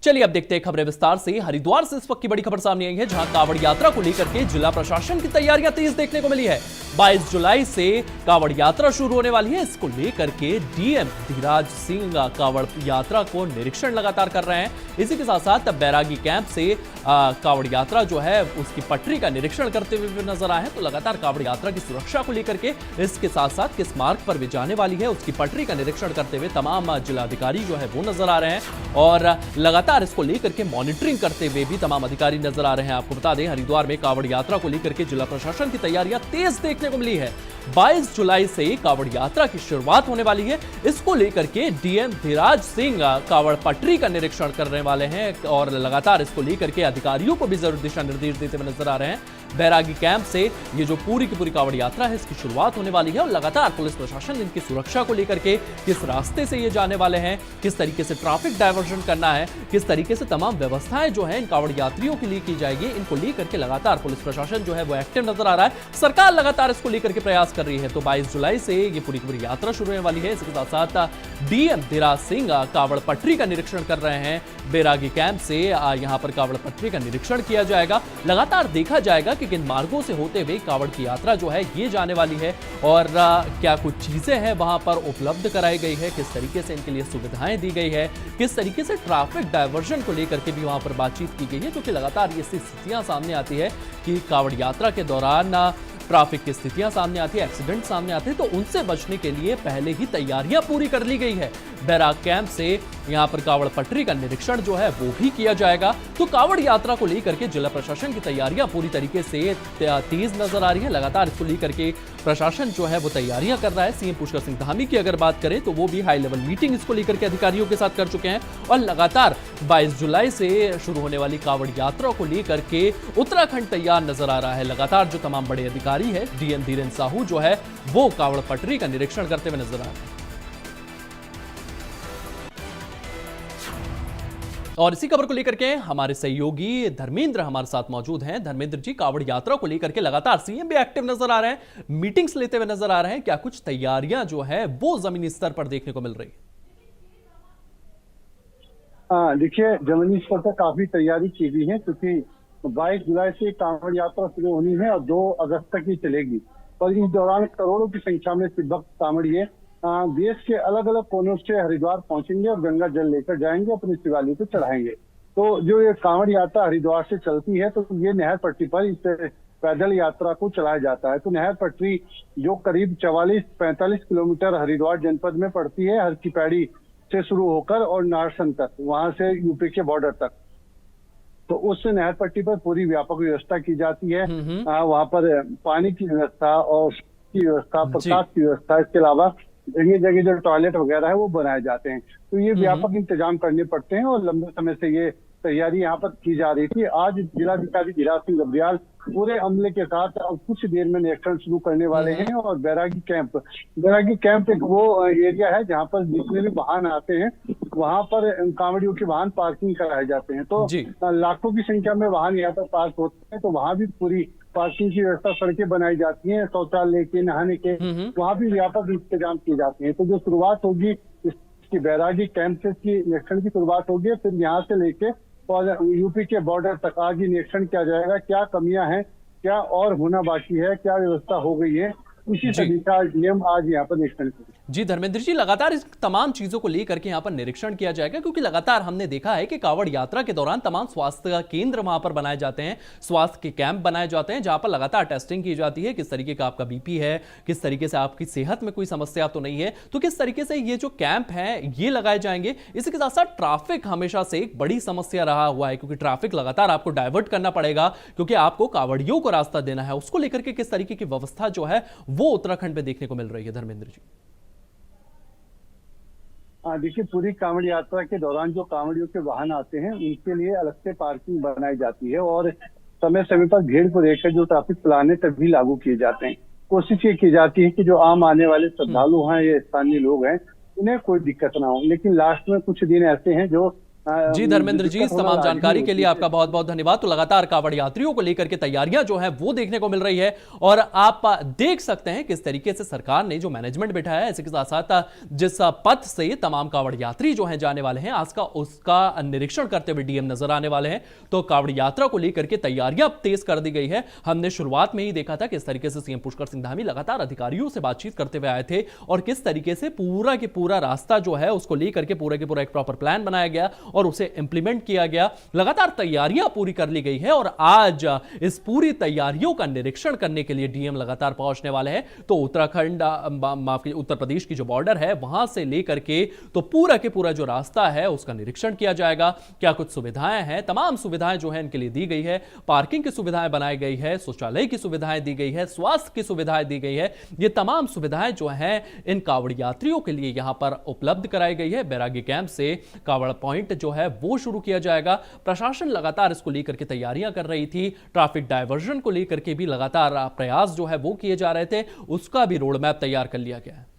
चलिए अब देखते हैं खबरें विस्तार से। हरिद्वार से इस वक्त की बड़ी खबर सामने आई है, जहां कांवड़ यात्रा को लेकर के जिला प्रशासन की तैयारियां तेज देखने को मिली है। 22 जुलाई से कांवड़ यात्रा शुरू होने वाली है। इसको लेकर के डीएम धीराज सिंह कांवड़ यात्रा को निरीक्षण लगातार कर रहे हैं। इसी के साथ साथ बैरागी कैंप से कांवड़ यात्रा जो है उसकी पटरी का निरीक्षण करते हुए नजर आए हैं। तो लगातार कांवड़ यात्रा की सुरक्षा को लेकर के, इसके साथ साथ किस मार्ग पर भी जाने वाली है उसकी पटरी का निरीक्षण करते हुए तमाम जिलाधिकारी जो है वो नजर आ रहे हैं और लगातार इसको लेकर के मॉनिटरिंग करते हुए भी तमाम अधिकारी नजर आ रहे हैं। आपको बता दें, हरिद्वार में कांवड़ यात्रा को लेकर के जिला प्रशासन की तैयारियां तेज देखने को मिली है। 22 जुलाई से कांवड़ यात्रा की शुरुआत होने वाली है। इसको लेकर के डीएम धीराज सिंह कांवड़ पटरी का निरीक्षण करने वाले हैं और लगातार इसको लेकर के अधिकारियों को भी जरूर दिशा निर्देश देते हुए नजर आ रहे हैं। बैरागी कैंप से ये जो पूरी की पूरी कांवड़ यात्रा है इसकी शुरुआत होने वाली है और लगातार पुलिस प्रशासन इनकी सुरक्षा को लेकर के किस रास्ते से ये जाने वाले हैं, किस तरीके से ट्रैफिक डायवर्जन करना है, किस तरीके से तमाम व्यवस्थाएं जो है इन कांवड़ यात्रियों के लिए की जाएगी, इनको लेकर के लगातार पुलिस प्रशासन जो है वो एक्टिव नजर आ रहा है। सरकार लगातार इसको लेकर के प्रयास कर रही है। तो 22 जुलाई से ये पूरी की पूरी यात्रा शुरू होने वाली है। इसके साथ साथ डीएम धीराज सिंह कांवड़ पटरी का निरीक्षण कर रहे हैं। बैरागी कैंप से यहां पर कांवड़ पटरी का निरीक्षण किया जाएगा। लगातार देखा जाएगा कि किन मार्गों से होते हुए कांवड़ की यात्रा जो है ये जाने वाली है और क्या कुछ चीजें हैं वहां पर उपलब्ध कराई गई है, किस तरीके से इनके लिए सुविधाएं दी गई है, किस तरीके से ट्रैफिक डायवर्जन को लेकर के भी वहां पर बातचीत की गई है। क्योंकि लगातार ये स्थितियां सामने आती है कि कांवड़ यात्रा के दौरान ट्रैफिक की स्थितियां सामने आती है, एक्सीडेंट सामने आते हैं, तो उनसे बचने के लिए पहले ही तैयारियां पूरी कर ली गई है। बैराग कैंप से यहां पर कांवड़ पटरी का निरीक्षण जो है वो भी किया जाएगा। तो कांवड़ यात्रा को लेकर के जिला प्रशासन की तैयारियां पूरी तरीके से तेज नजर आ रही है। लगातार इसको लेकर के प्रशासन जो है वो तैयारियां कर रहा है। सीएम पुष्कर सिंह धामी की अगर बात करें तो वो भी हाई लेवल मीटिंग इसको लेकर के अधिकारियों के साथ कर चुके हैं और लगातार 22 जुलाई से शुरू होने वाली कांवड़ यात्रा को लेकर के उत्तराखंड तैयार नजर आ रहा है। लगातार जो तमाम बड़े अधिकारी है, डीएम धीरेन्द्र साहू जो है वो कांवड़ पटरी का निरीक्षण करते हुए नजर आ रहे हैं। और इसी खबर को लेकर के हमारे सहयोगी धर्मेंद्र हमारे साथ मौजूद हैं। धर्मेंद्र जी, कांवड़ यात्रा को लेकर के लगातार सीएम भी एक्टिव नजर आ रहे हैं, मीटिंग्स लेते हुए नजर आ रहे हैं। क्या कुछ तैयारियां जो है वो जमीनी स्तर पर देखने को मिल रही है? देखिए, जमीनी स्तर पर काफी तैयारी की गई है क्योंकि 22 जुलाई से कांवड़ यात्रा शुरू होनी है और 2 अगस्त तक ही चलेगी। और इस दौरान करोड़ों की संख्या में भक्त कांवड़िए देश के अलग अलग कोनों से हरिद्वार पहुंचेंगे और गंगा जल लेकर जाएंगे, अपने शिवालय को चढ़ाएंगे। तो जो ये कांवड़ यात्रा हरिद्वार से चलती है तो ये नहर पट्टी पर इस पैदल यात्रा को चलाया जाता है। तो नहर पट्टी जो करीब 44-45 किलोमीटर हरिद्वार जनपद में पड़ती है, हर की पैड़ी से शुरू होकर और नारसन तक, वहां से यूपी के बॉर्डर तक। तो उस नहर पट्टी पर पूरी व्यापक व्यवस्था की जाती है। वहां पर पानी की व्यवस्था और की व्यवस्था, प्रकाश की व्यवस्था, इसके अलावा जगह जगह जो टॉयलेट वगैरह है वो बनाए जाते हैं। तो ये व्यापक इंतजाम करने पड़ते हैं और लंबे समय से ये तैयारी यहाँ पर की जा रही थी। आज जिलाधिकारी धीराज सिंह गब्रियाल पूरे अमले के साथ अब कुछ देर में निरीक्षण शुरू करने वाले हैं। और बैरागी कैंप एक वो एरिया है जहाँ पर जितने भी वाहन आते हैं वहां पर कांवड़ियों के वाहन पार्किंग कराए जाते हैं। तो लाखों की संख्या में वाहन यहाँ पर पार्क होते हैं, तो वहां भी पूरी पार्किंग की व्यवस्था, सड़कें बनाई जाती हैं, शौचालय के, नहाने के, वहां भी व्यापक इंतजाम किए जाते हैं। तो जो शुरुआत होगी इसकी बैरागी कैंप से निरीक्षण की शुरुआत होगी, फिर यहाँ से लेके और यूपी के बॉर्डर तक आज ही निरीक्षण किया जाएगा। क्या कमियां हैं, क्या और होना बाकी है, क्या व्यवस्था हो गई है, इसी सभी का नियम आज यहाँ पर निरीक्षण करें। जी धर्मेंद्र जी, लगातार इस तमाम चीजों को लेकर के यहाँ पर निरीक्षण किया जाएगा क्योंकि लगातार हमने देखा है कि कांवड़ यात्रा के दौरान तमाम स्वास्थ्य केंद्र वहां पर बनाए जाते हैं, स्वास्थ्य के कैंप बनाए जाते हैं जहां पर लगातार टेस्टिंग की जाती है, किस तरीके का आपका बीपी है, किस तरीके से आपकी सेहत में कोई समस्या तो नहीं है, तो किस तरीके से ये जो कैंप है ये लगाए जाएंगे। इसी के साथ साथ ट्रैफिक हमेशा से एक बड़ी समस्या रहा हुआ है क्योंकि ट्रैफिक लगातार आपको डाइवर्ट करना पड़ेगा क्योंकि आपको कांवड़ियों को रास्ता देना है। उसको लेकर के किस तरीके की व्यवस्था जो है वो उत्तराखंड में देखने को मिल रही है धर्मेंद्र जी? देखिए, पूरी कांवड़ यात्रा के दौरान जो कांवड़ियों के वाहन आते हैं उनके लिए अलग से पार्किंग बनाई जाती है और समय समय पर भीड़ को देखकर जो ट्रैफिक प्लान है तभी लागू किए जाते हैं। कोशिश ये की जाती है कि जो आम आने वाले श्रद्धालु हैं या स्थानीय लोग हैं उन्हें कोई दिक्कत ना हो। लेकिन लास्ट में कुछ दिन ऐसे हैं जो जी धर्मेंद्र जी, इस दिक्कत होना तमाम लाजमी जानकारी के लिए होती है। आपका बहुत बहुत धन्यवाद। तो लगातार कांवड़ यात्रियों को लेकर के तैयारियां जो है वो देखने को मिल रही है और आप देख सकते हैं किस तरीके से सरकार ने जो मैनेजमेंट बिठाया है, इसी के साथ साथ जिस पथ से तमाम कांवड़ यात्री जो हैं जाने वाले हैं आज का उसका निरीक्षण करते हुए डीएम नजर आने वाले हैं। तो कांवड़ यात्रा को लेकर के तैयारियां तेज कर दी गई है। हमने शुरुआत में ही देखा था किस तरीके से सीएम पुष्कर सिंह धामी लगातार अधिकारियों से बातचीत करते हुए आए थे और किस तरीके से पूरा के पूरा रास्ता जो है उसको लेकर के पूरा के पूरा एक प्रॉपर प्लान बनाया गया और उसे इंप्लीमेंट किया गया। लगातार तैयारियां पूरी कर ली गई है और आज इस पूरी तैयारियों का निरीक्षण करने के लिए डीएम लगातार पहुंचने वाले हैं। तो उत्तराखंड माफ कीजिए उत्तर प्रदेश की जो बॉर्डर है वहां से लेकर के तो पूरा के पूरा जो रास्ता है उसका निरीक्षण किया जाएगा। क्या कुछ सुविधाएं हैं, तमाम सुविधाएं जो है इनके लिए दी गई है। पार्किंग की सुविधाएं बनाई गई है, शौचालय की सुविधाएं दी गई है, स्वास्थ्य की सुविधाएं दी गई है। ये तमाम सुविधाएं जो हैं इन कांवड़ यात्रियों के लिए यहां पर उपलब्ध कराई गई है। बैरागी कैंप से कांवड़ पॉइंट जो है वो शुरू किया जाएगा। प्रशासन लगातार इसको लेकर के तैयारियां कर रही थी। ट्रैफिक डायवर्जन को लेकर के भी लगातार प्रयास जो है वो किए जा रहे थे, उसका भी रोड मैप तैयार कर लिया गया है।